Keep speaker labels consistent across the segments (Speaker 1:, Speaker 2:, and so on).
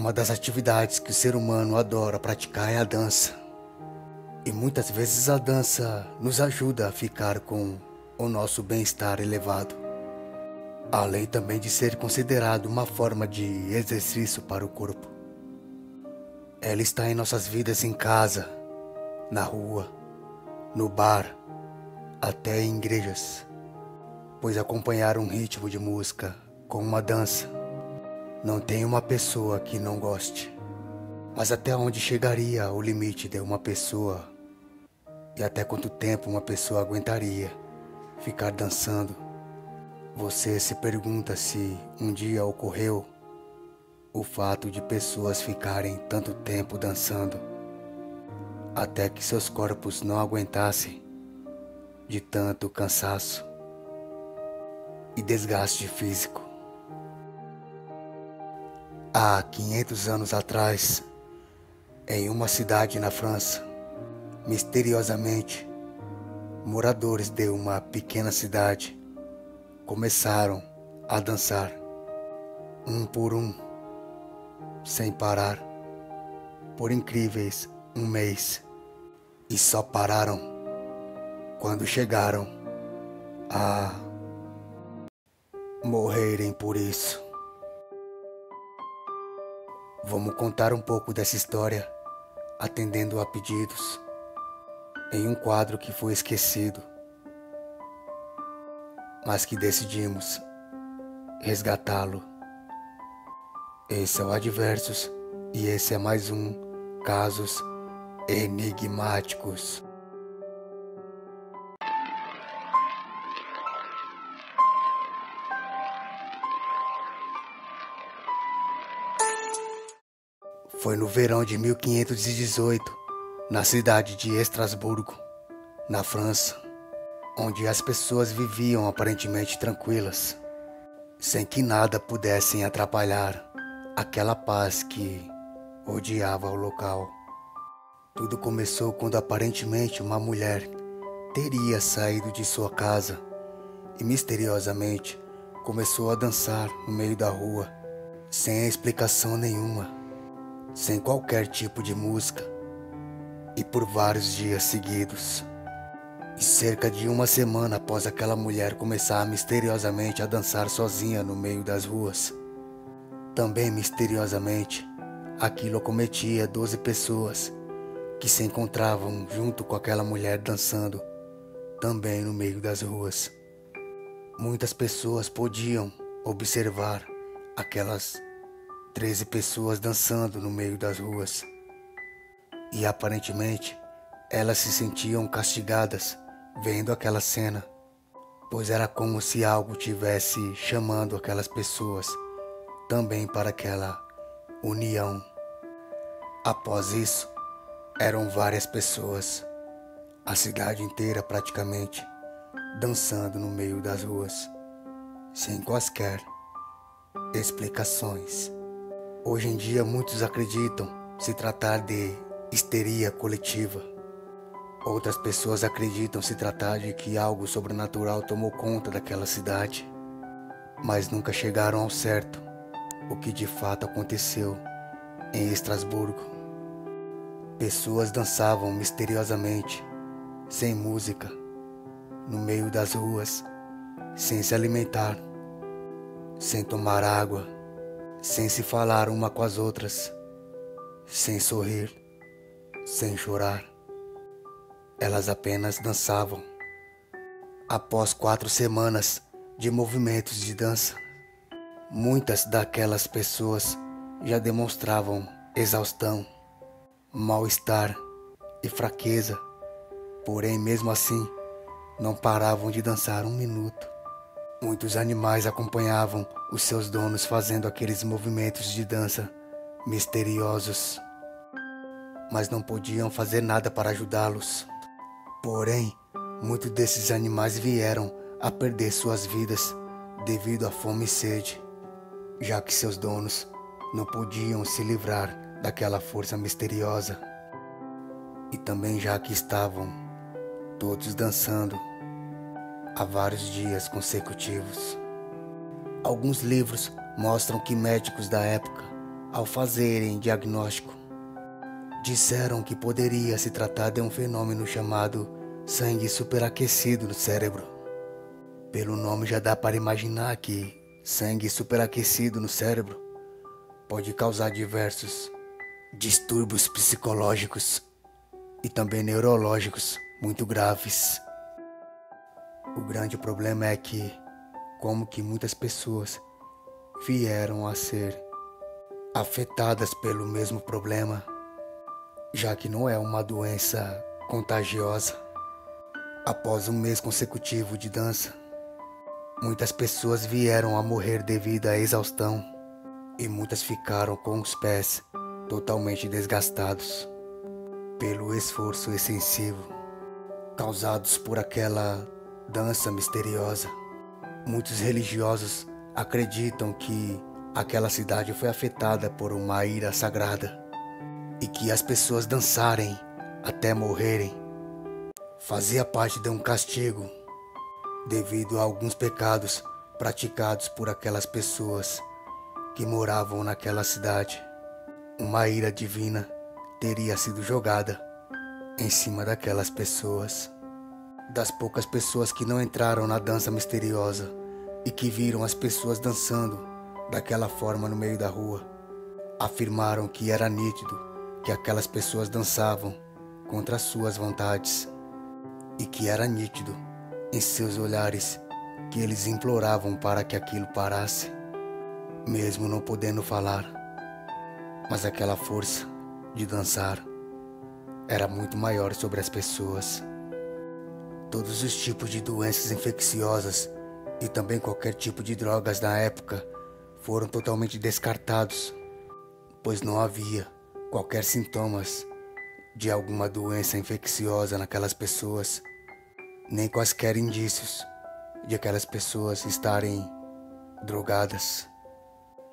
Speaker 1: Uma das atividades que o ser humano adora praticar é a dança. E muitas vezes a dança nos ajuda a ficar com o nosso bem-estar elevado, além também de ser considerado uma forma de exercício para o corpo. Ela está em nossas vidas em casa, na rua, no bar, até em igrejas, pois acompanhar um ritmo de música com uma dança, não tem uma pessoa que não goste. Mas até onde chegaria o limite de uma pessoa e até quanto tempo uma pessoa aguentaria ficar dançando? Você se pergunta se um dia ocorreu o fato de pessoas ficarem tanto tempo dançando até que seus corpos não aguentassem de tanto cansaço e desgaste físico. Há 500 anos atrás, em uma cidade na França, misteriosamente, moradores de uma pequena cidade começaram a dançar, um por um, sem parar, por incríveis um mês, e só pararam quando chegaram a morrerem por isso. Vamos contar um pouco dessa história, atendendo a pedidos, em um quadro que foi esquecido, mas que decidimos resgatá-lo. Esse é o Adversos e esse é mais um Casos Enigmáticos. Foi no verão de 1518, na cidade de Estrasburgo, na França, onde as pessoas viviam aparentemente tranquilas, sem que nada pudesse atrapalhar aquela paz que rodeava o local. Tudo começou quando aparentemente uma mulher teria saído de sua casa e misteriosamente começou a dançar no meio da rua, sem explicação nenhuma, sem qualquer tipo de música, e por vários dias seguidos. E cerca de uma semana após aquela mulher começar misteriosamente a dançar sozinha no meio das ruas, também misteriosamente, aquilo acometia 12 pessoas que se encontravam junto com aquela mulher dançando, também no meio das ruas. Muitas pessoas podiam observar aquelas 13 pessoas dançando no meio das ruas. E aparentemente, elas se sentiam castigadas vendo aquela cena, pois era como se algo tivesse chamando aquelas pessoas também para aquela união. Após isso, eram várias pessoas, a cidade inteira praticamente, dançando no meio das ruas, sem quaisquer explicações. Hoje em dia muitos acreditam se tratar de histeria coletiva. Outras pessoas acreditam se tratar de que algo sobrenatural tomou conta daquela cidade, mas nunca chegaram ao certo o que de fato aconteceu em Estrasburgo. Pessoas dançavam misteriosamente, sem música, no meio das ruas, sem se alimentar, sem tomar água, sem se falar uma com as outras, sem sorrir, sem chorar. Elas apenas dançavam. Após 4 semanas de movimentos de dança, muitas daquelas pessoas já demonstravam exaustão, mal-estar e fraqueza, porém mesmo assim não paravam de dançar um minuto. Muitos animais acompanhavam os seus donos fazendo aqueles movimentos de dança misteriosos, mas não podiam fazer nada para ajudá-los. Porém, muitos desses animais vieram a perder suas vidas devido à fome e sede, já que seus donos não podiam se livrar daquela força misteriosa, e também já que estavam todos dançando há vários dias consecutivos. Alguns livros mostram que médicos da época ao fazerem diagnóstico. Disseram que poderia se tratar de um fenômeno chamado sangue superaquecido no cérebro. Pelo nome já dá para imaginar que sangue superaquecido no cérebro pode causar diversos distúrbios psicológicos e também neurológicos muito graves. O grande problema é que, como que muitas pessoas vieram a ser afetadas pelo mesmo problema, já que não é uma doença contagiosa. Após um mês consecutivo de dança, muitas pessoas vieram a morrer devido à exaustão e muitas ficaram com os pés totalmente desgastados pelo esforço excessivo causados por aquela dança misteriosa. Muitos religiosos acreditam que aquela cidade foi afetada por uma ira sagrada e que as pessoas dançarem até morrerem fazia parte de um castigo devido a alguns pecados praticados por aquelas pessoas que moravam naquela cidade. Uma ira divina teria sido jogada em cima daquelas pessoas. Das poucas pessoas que não entraram na dança misteriosa e que viram as pessoas dançando daquela forma no meio da rua, afirmaram que era nítido que aquelas pessoas dançavam contra as suas vontades e que era nítido em seus olhares que eles imploravam para que aquilo parasse, mesmo não podendo falar. Mas aquela força de dançar era muito maior sobre as pessoas. Todos os tipos de doenças infecciosas e também qualquer tipo de drogas na época foram totalmente descartados, pois não havia qualquer sintomas de alguma doença infecciosa naquelas pessoas, nem quaisquer indícios de aquelas pessoas estarem drogadas.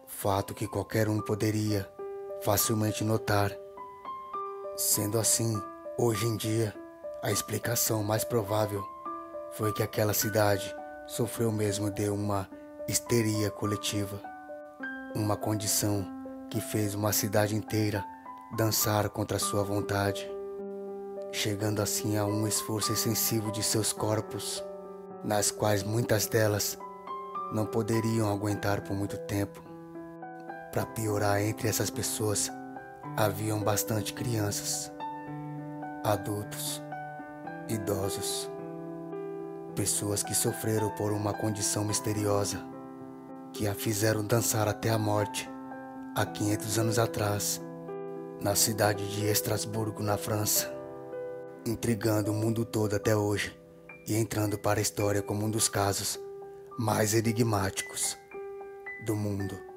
Speaker 1: Fato que qualquer um poderia facilmente notar. Sendo assim, hoje em dia, a explicação mais provável foi que aquela cidade sofreu mesmo de uma histeria coletiva, uma condição que fez uma cidade inteira dançar contra sua vontade, chegando assim a um esforço excessivo de seus corpos, nas quais muitas delas não poderiam aguentar por muito tempo. Para piorar, entre essas pessoas haviam bastante crianças, adultos, idosos, pessoas que sofreram por uma condição misteriosa que a fizeram dançar até a morte há 500 anos atrás, na cidade de Estrasburgo, na França, intrigando o mundo todo até hoje e entrando para a história como um dos casos mais enigmáticos do mundo.